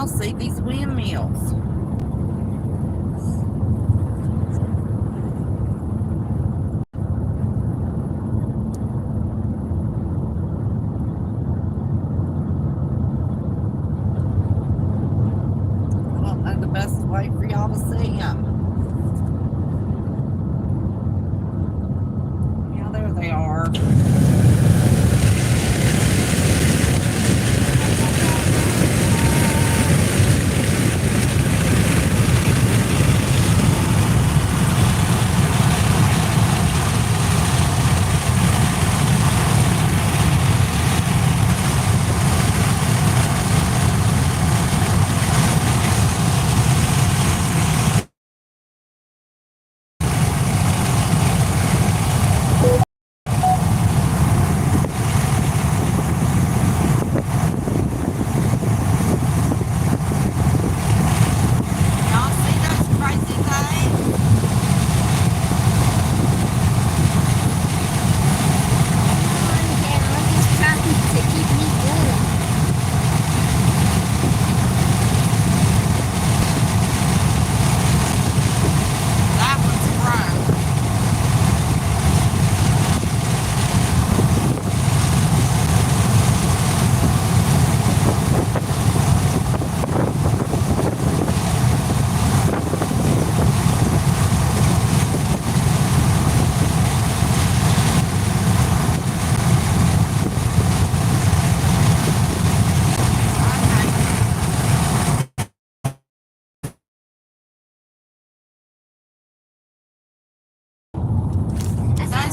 y'all see these windmills? I don't know the best way for y'all to see them. Yeah, there they are.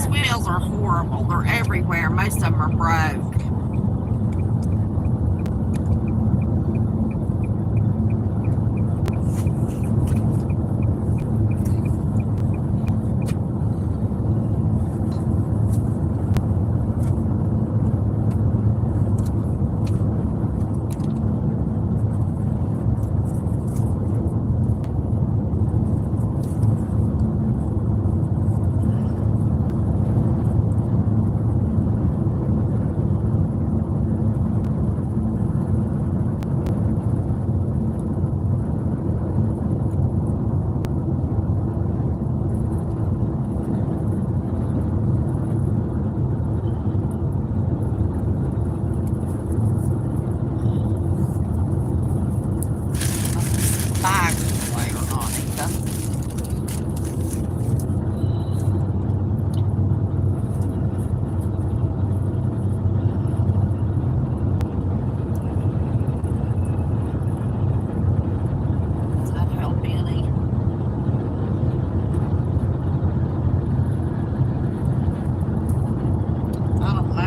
Wheels are horrible. They're everywhere. Most of them are broke.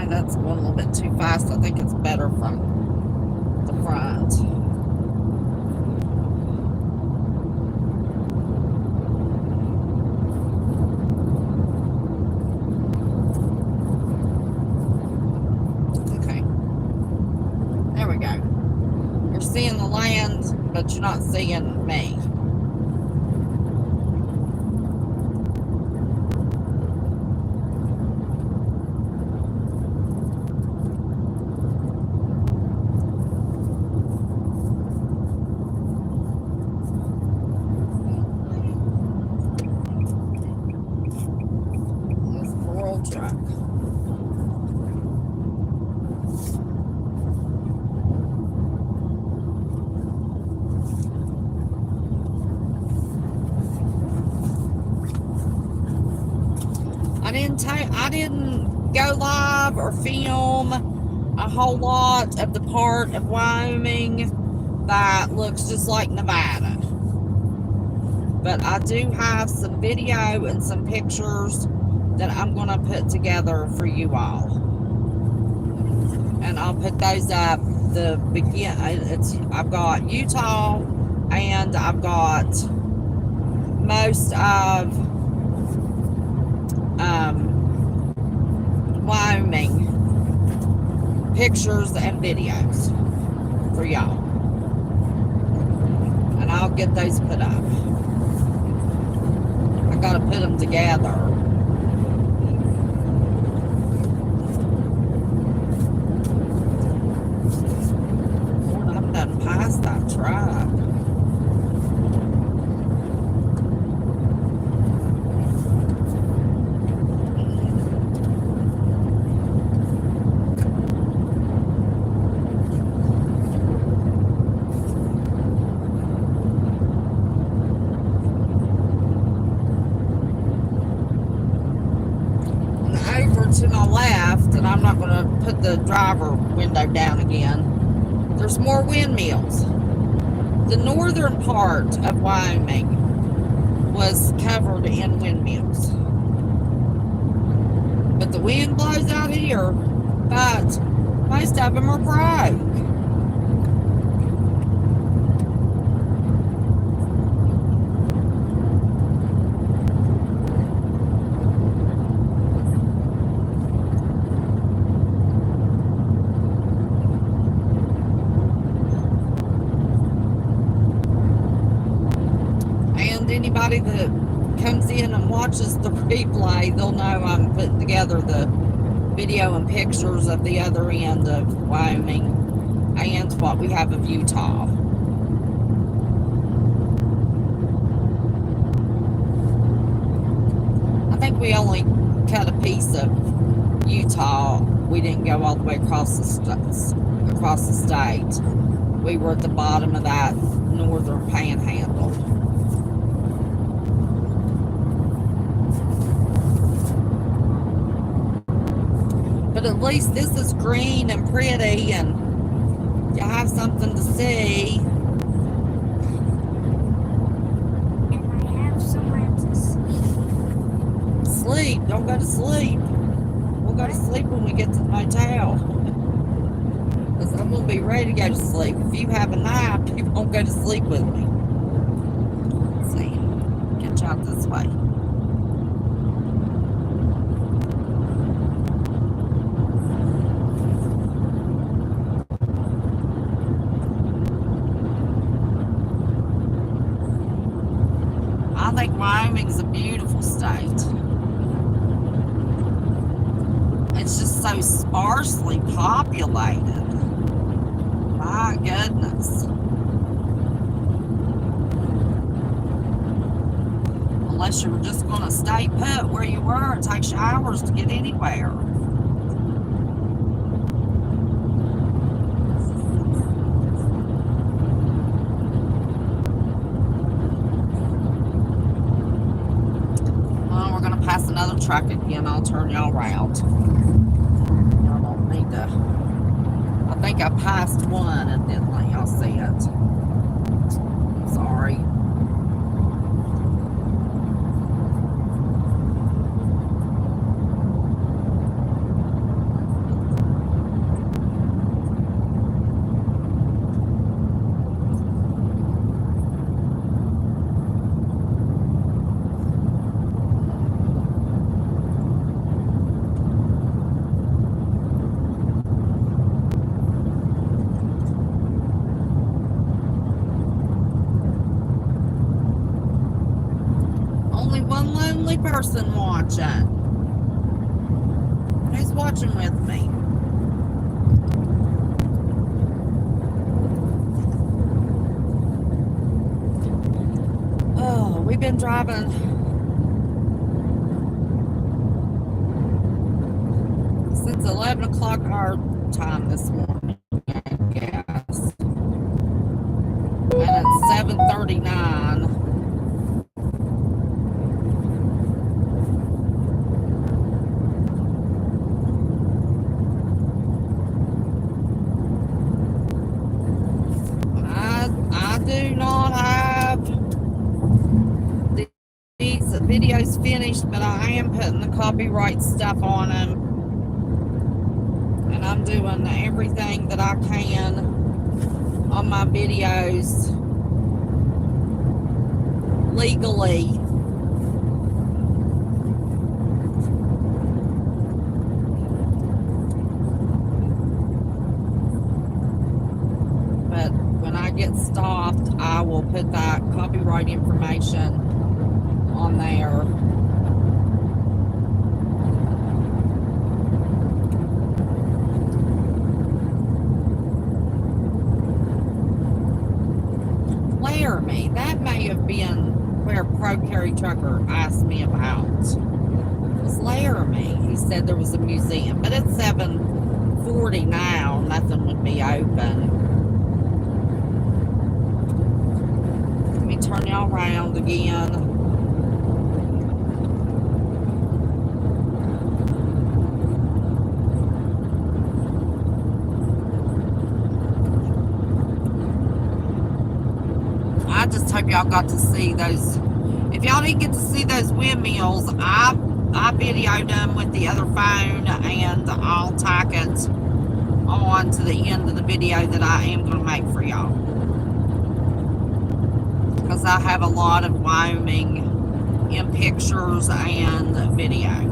That's going a little bit too fast. I think it's better from the front. Okay. There we go. You're seeing the land, but you're not seeing me. Truck. I didn't go live or film a whole lot of the part of Wyoming that looks just like Nevada. But I do have some video and some pictures that I'm going to put together for you all. And I'll put those up. I've got Utah and I've got most of Wyoming pictures and videos for y'all. And I'll get those put up. I got to put them together. Past that track. to my left, and I'm not going to put the driver window down again, there's more windmills. The northern part of Wyoming was covered in windmills. But the wind blows out here, but most of them are broke. Anybody that comes in and watches the replay, they'll know I'm putting together the video and pictures of the other end of Wyoming and what we have of Utah. I think we only cut a piece of Utah. We didn't go all the way across the state. We were at the bottom of that northern panhandle. But at least this is green and pretty, and you have something to see. And I have somewhere to sleep. Sleep. Don't go to sleep. We'll go to sleep when we get to the motel. Because I'm going to be ready to go to sleep. If you have a nap, you won't go to sleep with me. Let's see. Get you out this way. I think Wyoming's a beautiful state. It's just so sparsely populated. My goodness. Unless you were just going to stay put where you were, it takes you hours to get anywhere. Pass another truck again, I'll turn y'all around. Y'all don't need to. I think I passed one and didn't let y'all see it. Sorry. Person watching. Who's watching with me? Oh, we've been driving since 11 o'clock our time this morning, I guess. And it's 7:39. Videos finished, but I am putting the copyright stuff on them, and I'm doing everything that I can on my videos legally. But when I get stopped, I will put that copyright information on there. Laramie, that may have been where Pro Carry Trucker asked me about. It was Laramie. He said there was a museum, but it's 7:40 now. Nothing would be open. Let me turn y'all around again. hope y'all got to see those. If y'all didn't get to see those windmills, I videoed them with the other phone, and I'll tack it on to the end of the video that I am going to make for y'all. Because I have a lot of Wyoming in pictures and video.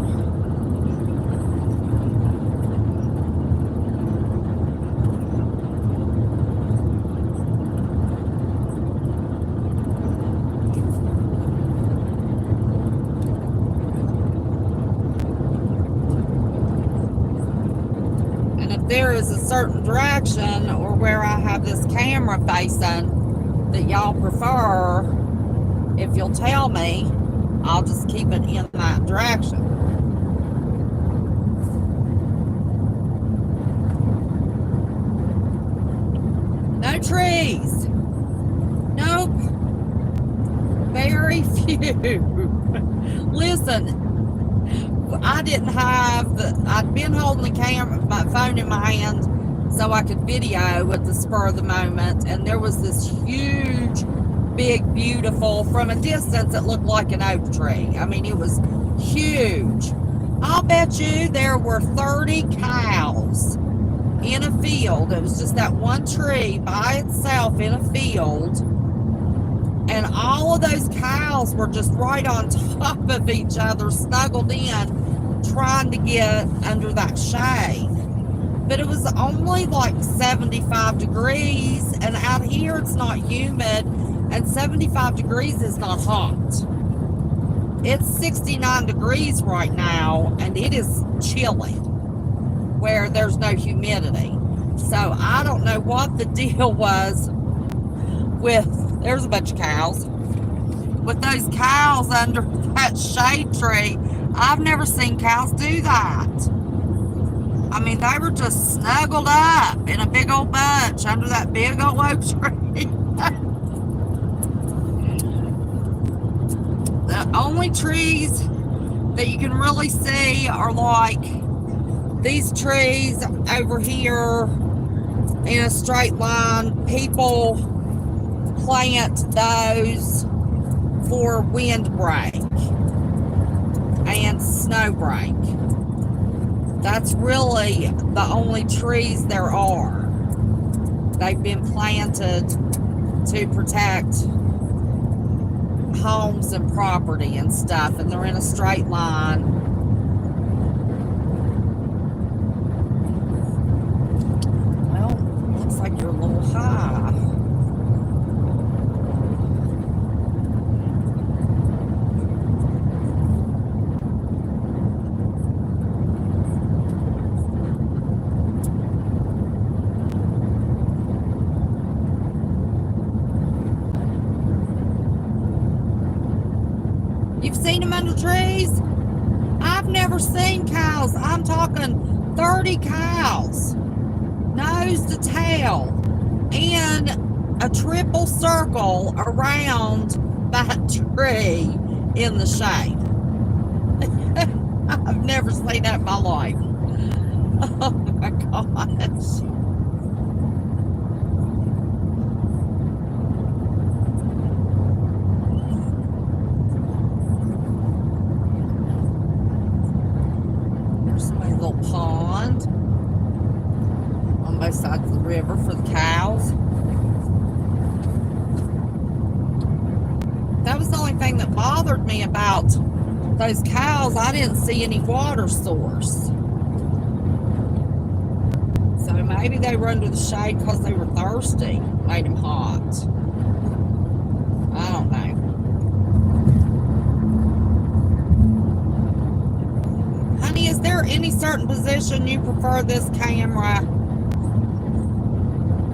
There is a certain direction or where I have this camera facing that y'all prefer, if you'll tell me, I'll just keep it in that direction. No trees. Nope. Very few. Listen, I didn't have I'd been holding my phone in my hand so I could video at the spur of the moment, and there was this huge, big, beautiful, from a distance it looked like an oak tree. I mean, it was huge. I'll bet you there were 30 cows in a field. It was just that one tree by itself in a field, and all of those cows were just right on top of each other, snuggled in, trying to get under that shade. But it was only like 75 degrees, and out here it's not humid, and 75 degrees is not hot. It's 69 degrees right now, and it is chilly where there's no humidity. So I don't know what the deal was with, there's a bunch of cows, with those cows under that shade tree. I've never seen cows do that. I mean, they were just snuggled up in a big old bunch under that big old oak tree. The only trees that you can really see are like these trees over here in a straight line. People plant those for windbreak and snowbreak. That's really the only trees there are. They've been planted to protect homes and property and stuff, and they're in a straight line. Well, looks like you're a little high. You've seen them under trees? I've never seen cows. I'm talking 30 cows, nose to tail, in a triple circle around that tree in the shade. I've never seen that in my life. Oh my gosh. Little pond on both sides of the river for the cows. That was the only thing that bothered me about those cows. I didn't see any water source. So maybe they were under the shade because they were thirsty, made them hot. I don't know. Honey, is there any certain position you prefer this camera?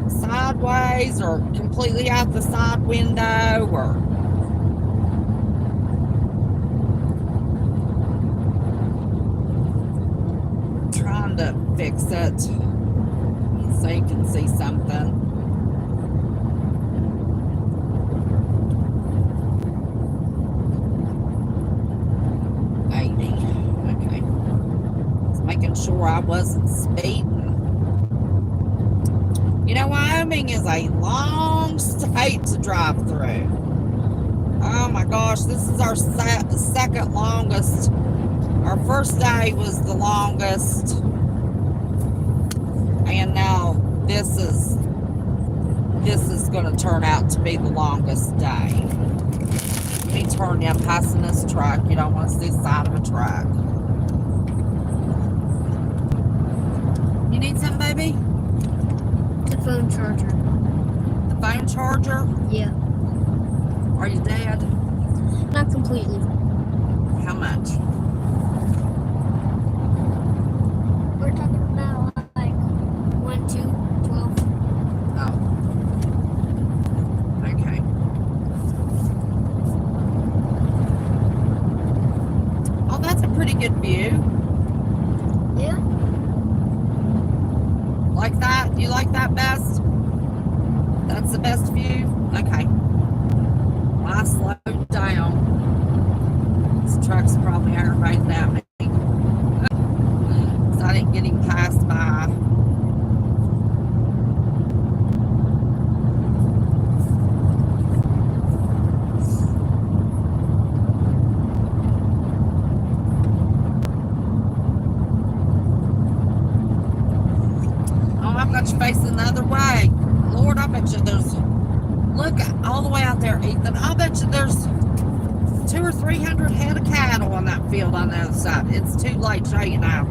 Sideways or completely out the side window, or trying to fix it so you can see something. Sure I wasn't speeding. You know, Wyoming is a long state to drive through. Oh my gosh, this is our second longest. Our first day was the longest, and now this is going to turn out to be the longest day. Let me turn down passing this truck. You don't want to see the side of a truck. You need something, baby? The phone charger. The phone charger? Yeah. Are you dead? Not completely. How much? We're talking about like 1, 2, 12. Oh. Okay. Oh, that's a pretty good view. Yeah. Like that? You like that best? That's the best view? Okay. Well, I slowed down. This truck's probably aggravating at me. So I didn't get him passed by. Oh, I've got you facing the other way. Lord, I bet you there's... Look all the way out there, Ethan. I bet you there's 200 or 300 head of cattle on that field on the other side. It's too late to show you now.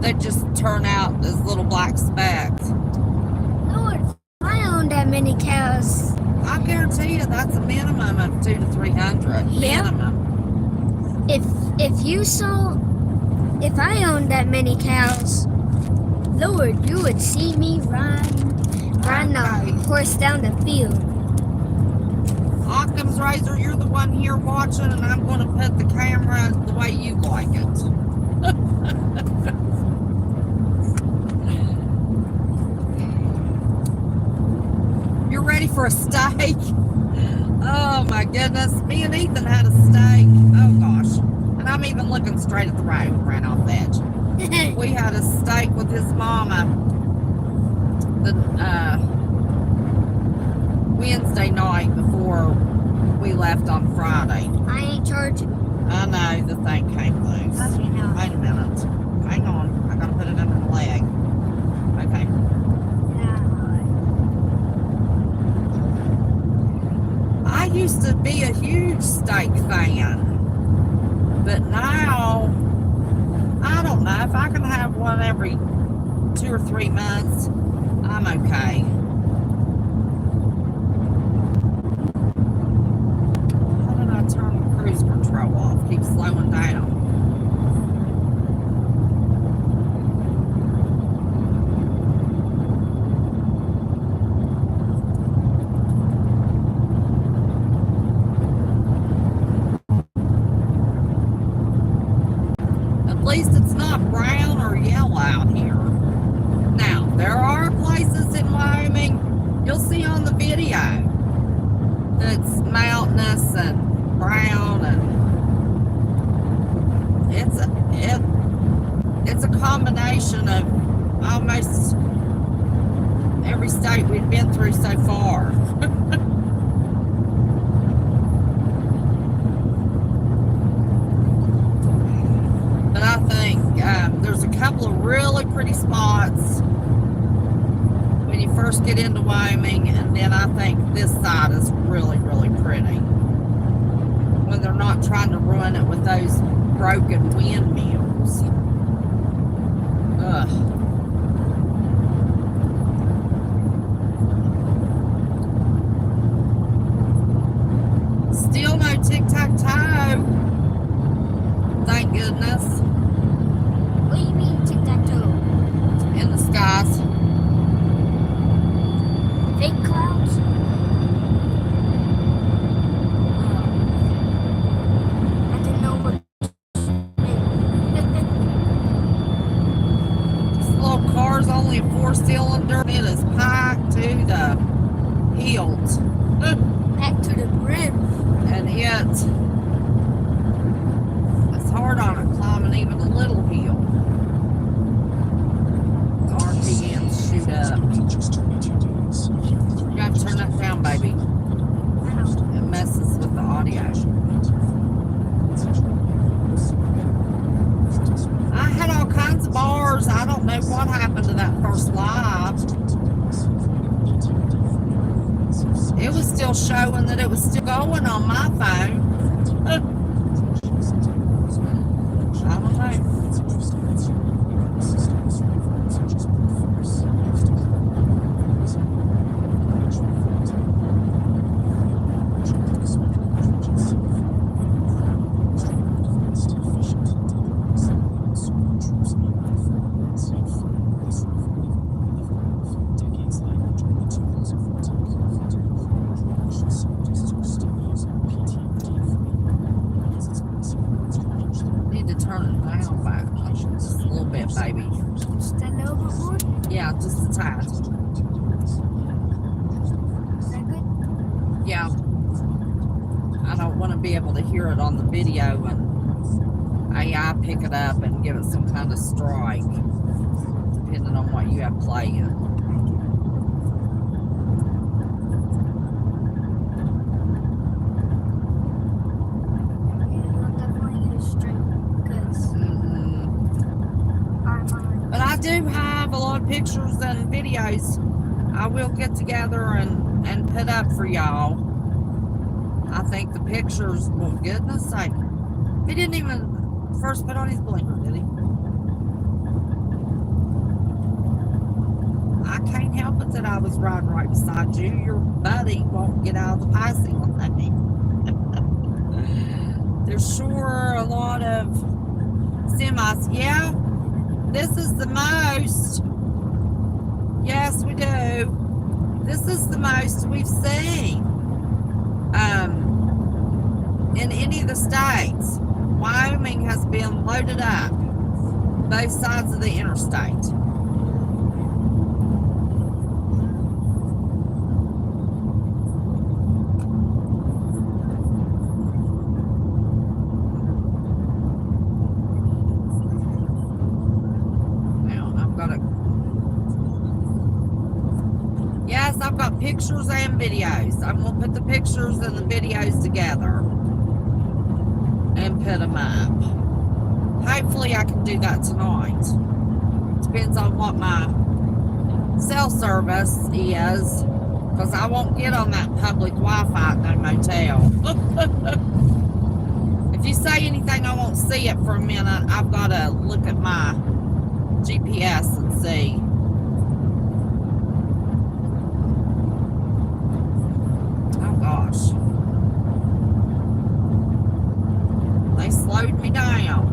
They just turn out as little black specks. Lord, if I owned that many cows. I guarantee you that's a minimum of 200 to 300. Yeah. Minimum. If I owned that many cows, Lord, you would see me riding the horse down the field. Occam's razor, you're the one here watching, and I'm going to put the camera the way you like it. You're ready for a steak? Oh my goodness. Me and Ethan had a steak. Oh gosh. And I'm even looking straight at the road, ran off the edge. We had a steak with his mama the Wednesday night before we left on Friday. I ain't charging. I know, the thing came loose. Okay, now. Wait a minute. Hang on. I gotta put it under the leg. Okay. I used to be a huge steak fan. But now, I don't know. If I can have one every 2 or 3 months, I'm okay. How did I turn the cruise control off? Keep slowing down. At least it's not brown or yellow out here. Now, there are places in Wyoming you'll see on the video that's mountainous and brown, and it's a combination of almost every state we've been through so far. But I think there's a couple of really pretty spots when you first get into Wyoming, and then I think this side is really, really pretty when they're not trying to ruin it with those broken windmills. Ugh. Still no tic-tac-toe. Thank goodness. What do you mean tic-tac-toe? In the skies. Fake clouds? I didn't know what. This little car's only a 4-cylinder, and it is packed to the hilt. Back to the brim. And it's hard on it climbing even a little hill. The RPMs shoot up. You gotta turn that down, baby. Wow. It pictures. I don't know what happened to that first live. It was still showing that it was still going on my phone. I don't know. Need to turn it down back just a little bit, baby. Just a little bit more? Yeah, just a tad. Is that good? Yeah. I don't want to be able to hear it on the video and AI pick it up and give it some kind of strike, depending on what you have playing. But I do have a lot of pictures and videos I will get together and put up for y'all. I think the pictures, well, goodness sake. He didn't even first put on his blinker, did he? I can't help it that I was riding right beside you. Your buddy won't get out of the passing lane. There's sure a lot of semis. Yeah. This is the most. Yes, we do. This is the most we've seen in any of the states. Wyoming has been loaded up both sides of the interstate. Yes, I've got pictures and videos. I'm going to put the pictures and the videos together and put them up. Hopefully I can do that tonight. Depends on what my cell service is, because I won't get on that public Wi-Fi at no motel. If you say anything, I won't see it for a minute. I've got to look at my GPS and see. Gosh, they slowed me down.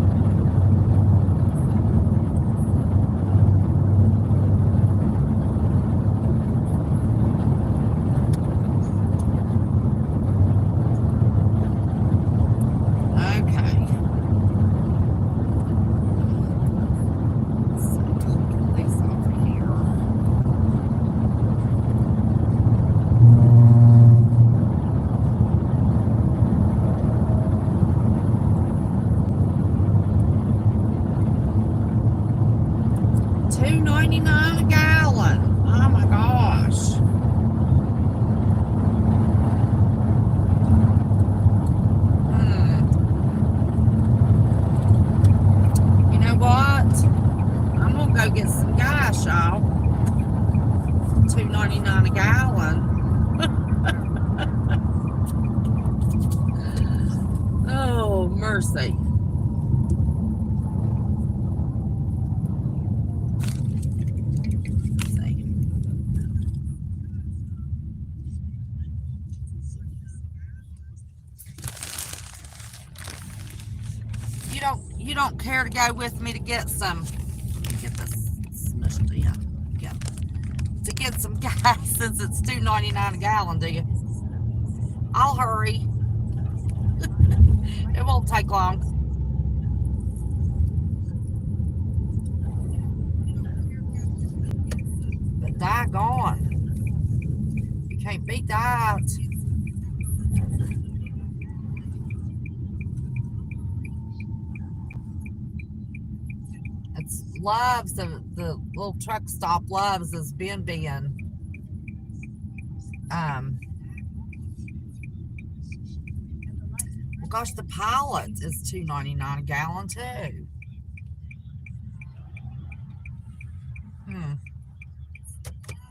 Okay. So, get these over here. $2.99 a gallon. Oh my gosh. You know what? I'm gonna go get some gas, y'all. $2.99 a gallon. Oh, mercy. You don't care to go with me to get some, get this smushed in, yeah, to get some gas since it's $2.99 a gallon, do you? I'll hurry. It won't take long. But daggone, you can't beat that. It's Loves, the little truck stop Loves has been being well, gosh, the Pilot is $2.99 a gallon too.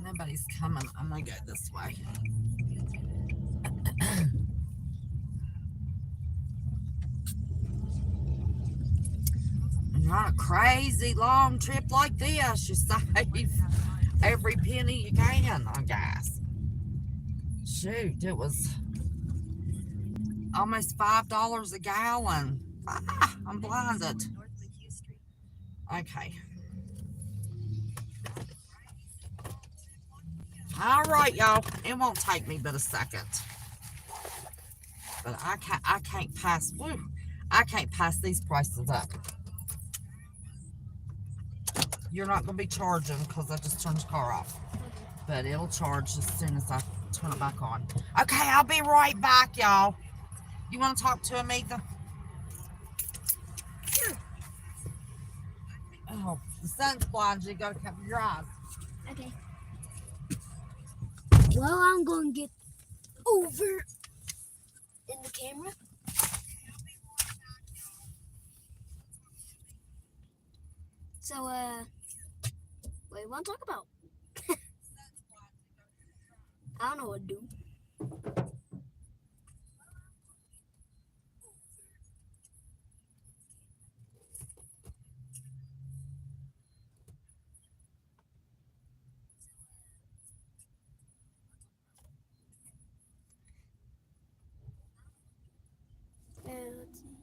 Nobody's coming. I'm gonna go this way. Not a crazy long trip like this. You save every penny you can on gas. Shoot, it was almost $5 a gallon. I'm blinded. Okay. All right, y'all. It won't take me but a second. But I can't pass. Woo, I can't pass these prices up. You're not gonna be charging because I just turned the car off. But it'll charge as soon as I turn it back on. Okay, I'll be right back, y'all. You want to talk to him, Ethan? Sure. Oh, the sun's blinding you. You gotta cover your eyes. Okay. Well, I'm going to get over in the camera. So, what do you want to talk about? I don't know what to do. Let's see.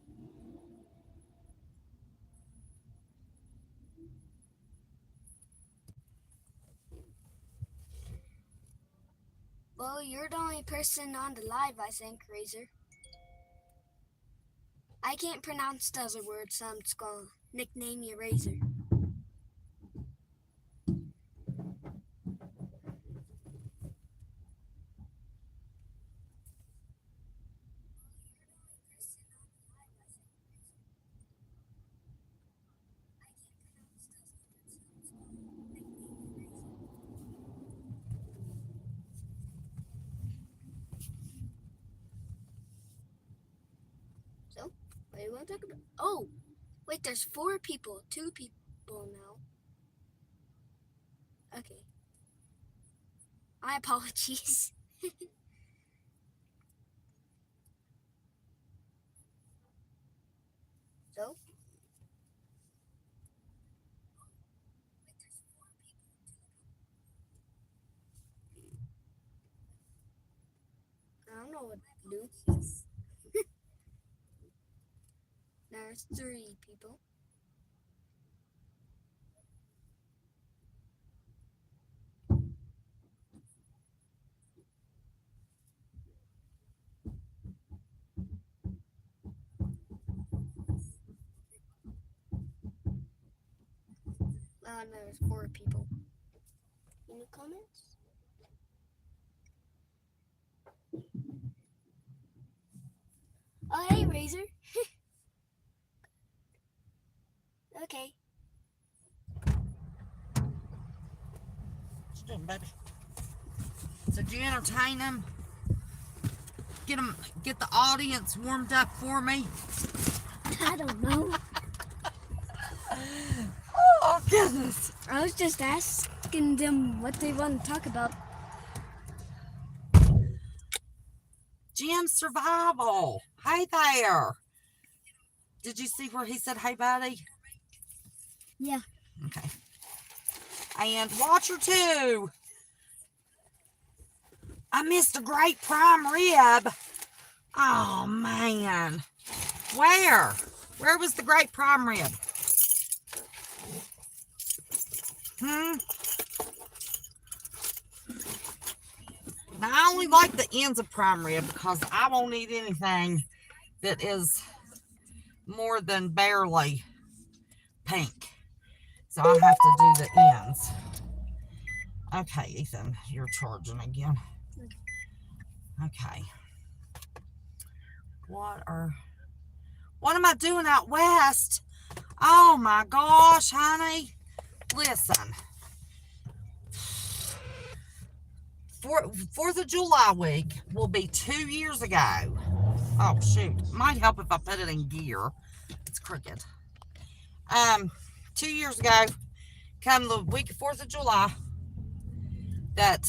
Well, you're the only person on the live, I think, Razor. I can't pronounce the other words, so I'm just going to nickname you Razor. So, what do you want to talk about? Oh, wait, there's 4 people, 2 people now. Okay. My apologies. So? I don't know what to do. There's 3 people. There's 4 people. Any comments? Oh, hey, Razor. Okay. What you doing, baby? So, did you entertain them? Get the audience warmed up for me? I don't know. Oh, goodness. I was just asking them what they want to talk about. Jim Survival. Hey there. Did you see where he said, hey, buddy? Yeah. Okay. And Watcher 2. I missed a great prime rib. Oh, man. Where? Where was the great prime rib? Now, I only like the ends of prime rib because I won't eat anything that is more than barely pink. So I'll have to do the ends. Okay, Ethan, you're charging again. Okay. What am I doing out west? Oh my gosh, honey. Listen. 4th of July week will be 2 years ago. Oh shoot. Might help if I put it in gear. It's crooked. 2 years ago, come the week of 4th of July, that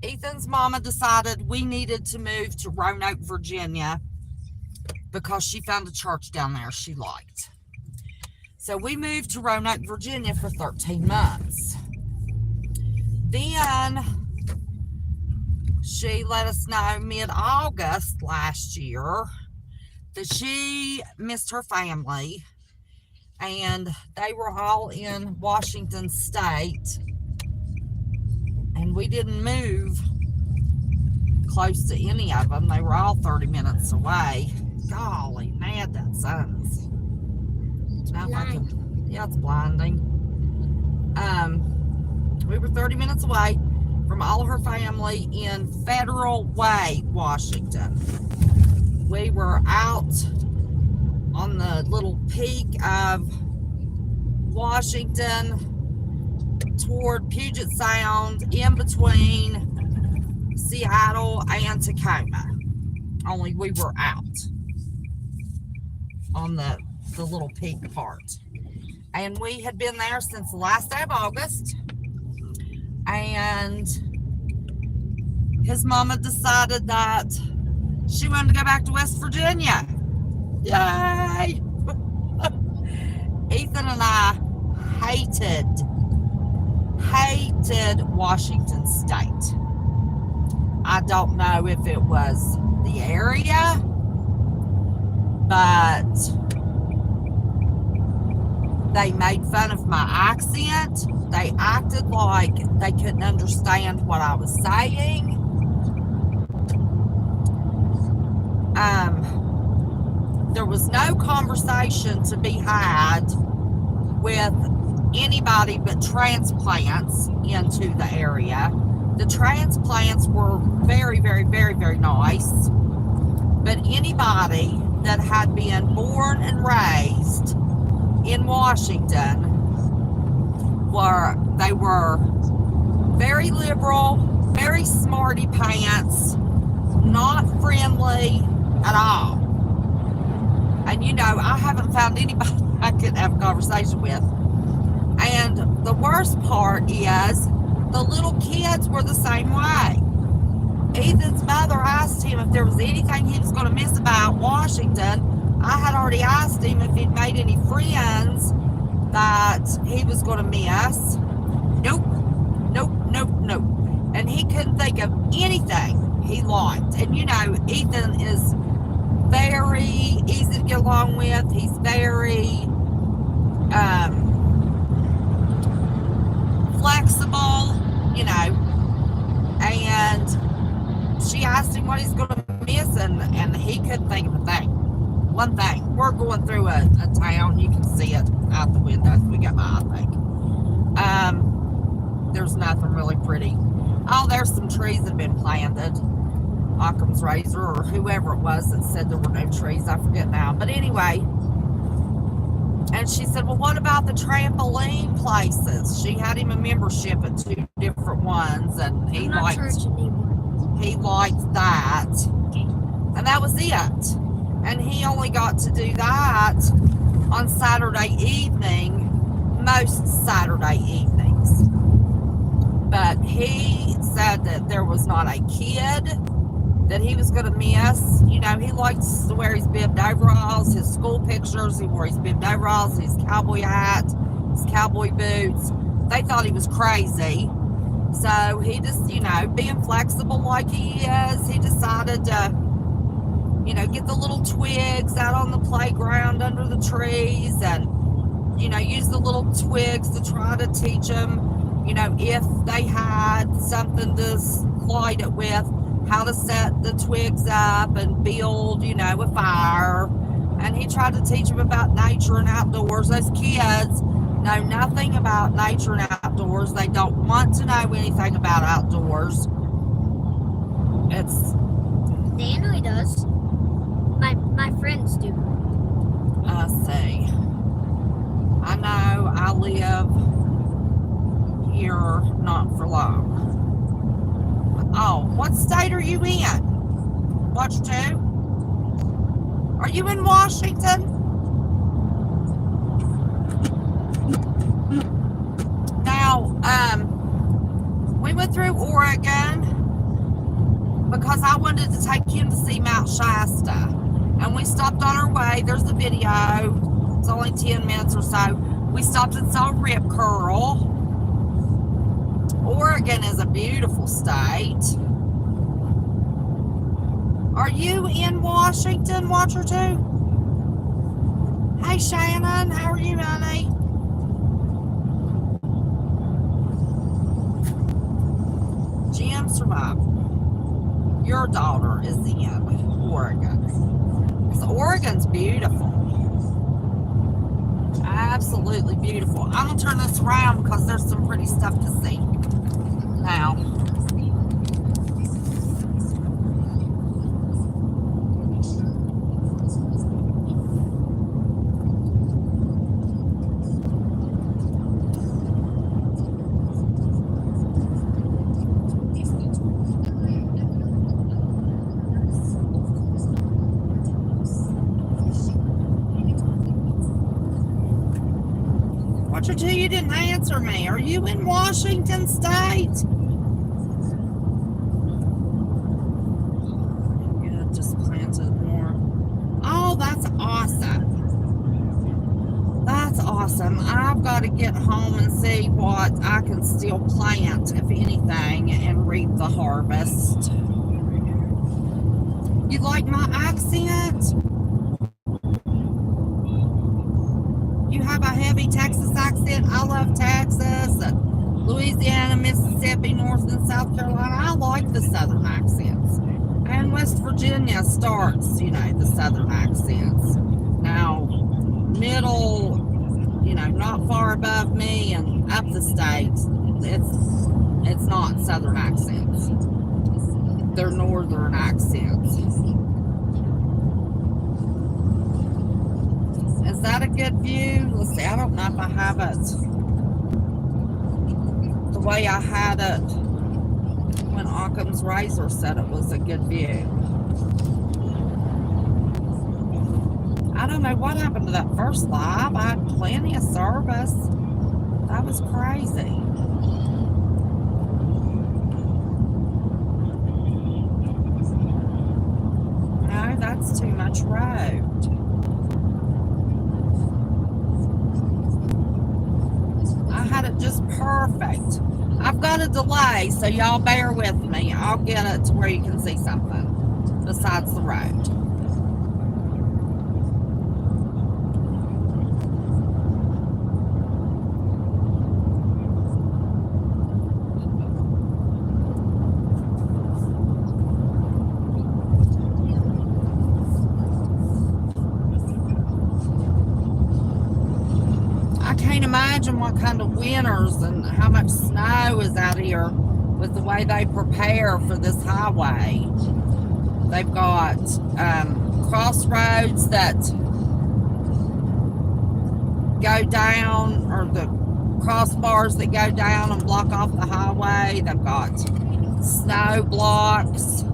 Ethan's mama decided we needed to move to Roanoke, Virginia, because she found a church down there she liked. So we moved to Roanoke, Virginia for 13 months. Then she let us know mid-August last year that she missed her family, and they were all in Washington State, and we didn't move close to any of them. They were all 30 minutes away. Golly, man, that sun is... Yeah, it's blinding. We were 30 minutes away from all of her family in Federal Way, Washington. We were out on the little peak of Washington toward Puget Sound, in between Seattle and Tacoma. Only we were out on the little peak part. And we had been there since the last day of August. And his mama decided that she wanted to go back to West Virginia. Yay! Ethan and I hated Washington State. I don't know if it was the area, but they made fun of my accent. They acted like they couldn't understand what I was saying. There was no conversation to be had with anybody but transplants into the area. The transplants were very, very, very, very nice. But anybody that had been born and raised in Washington were very liberal, very smarty pants, not friendly at all. And I haven't found anybody I could have a conversation with. And the worst part is the little kids were the same way. Ethan's mother asked him if there was anything he was going to miss about Washington. I had already asked him if he'd made any friends that he was going to miss. Nope. And he couldn't think of anything he liked. And Ethan is very easy to get along with. He's very flexible, and she asked him what he's going to miss, and he couldn't think of a thing. One thing. We're going through a town. You can see it out the windows. We got by, I think. There's nothing really pretty. Oh, there's some trees that have been planted. Occam's razor, or whoever it was that said there were no trees. I forget now. But anyway, and she said, well, what about the trampoline places? She had him a membership at 2 different ones, and he liked that. Okay. And that was it. And he only got to do that on Saturday evening, most Saturday evenings. But he said that there was not a kid that he was going to miss. He likes to wear his bibbed overalls, his school pictures. He wore his bibbed overalls, his cowboy hat, his cowboy boots. They thought he was crazy. So he just, being flexible like he is, he decided to, get the little twigs out on the playground under the trees and, use the little twigs to try to teach them, if they had something to light it with, how to set the twigs up and build, a fire. And he tried to teach them about nature and outdoors. Those kids know nothing about nature and outdoors. They don't want to know anything about outdoors. Daniel does. My friends do. I see. I know I live here not for long. Oh, what state are you in? Watch 2? Are you in Washington? We went through Oregon because I wanted to take him to see Mount Shasta. And we stopped on our way. There's the video. It's only 10 minutes or so. We stopped and saw Rip Curl. Oregon is a beautiful state. Are you in Washington, Watcher 2? Hey, Shannon. How are you, honey? Jim survived. Your daughter is in Oregon. So Oregon's beautiful. Absolutely beautiful. I'm going to turn this around because there's some pretty stuff to see now. Watcher 2, you didn't answer me. Are you in Washington State? Yeah, just planted more. Oh, that's awesome. That's awesome. I've got to get home and see what I can still plant, if anything, and reap the harvest. You like my accent? You have a heavy Texas accent. I love Texas, Louisiana, Mississippi, North and South Carolina. I like the southern accents. And West Virginia starts, the southern accents. Now, middle, not far above me and up the states, it's not southern accents. They're northern accents. Is that a good view? Let's see, I don't know if I have it the way I had it when Occam's Razor said it was a good view. I don't know what happened to that first live. I had plenty of service. That was crazy. No, that's too much road. I had it just perfect. I've got a delay, so y'all bear with me. I'll get it to where you can see something besides the road. I can't imagine what kind of winters and how much snow is out here with the way they prepare for this highway. They've got crossroads that go down, or the crossbars that go down and block off the highway. They've got snow blocks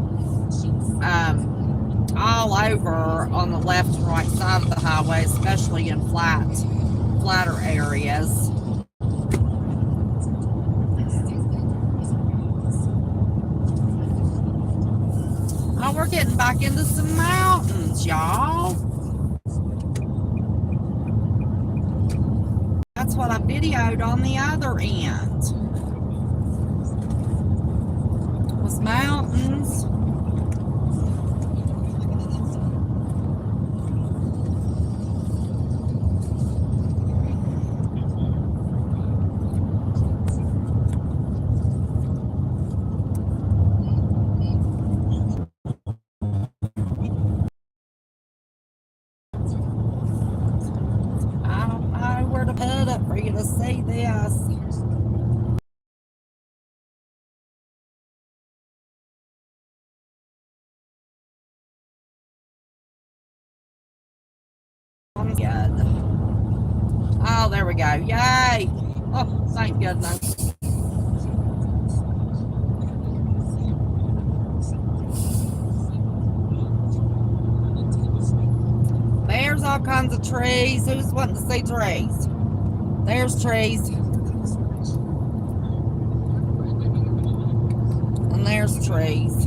all over on the left and right side of the highway, especially in flatter areas. Oh, we're getting back into some mountains, y'all. That's what I videoed on the other end. Was mountains. For you to see this. I'm good. Oh, there we go. Yay! Oh, thank goodness. There's all kinds of trees. Who's wanting to see trees? There's trees. trees.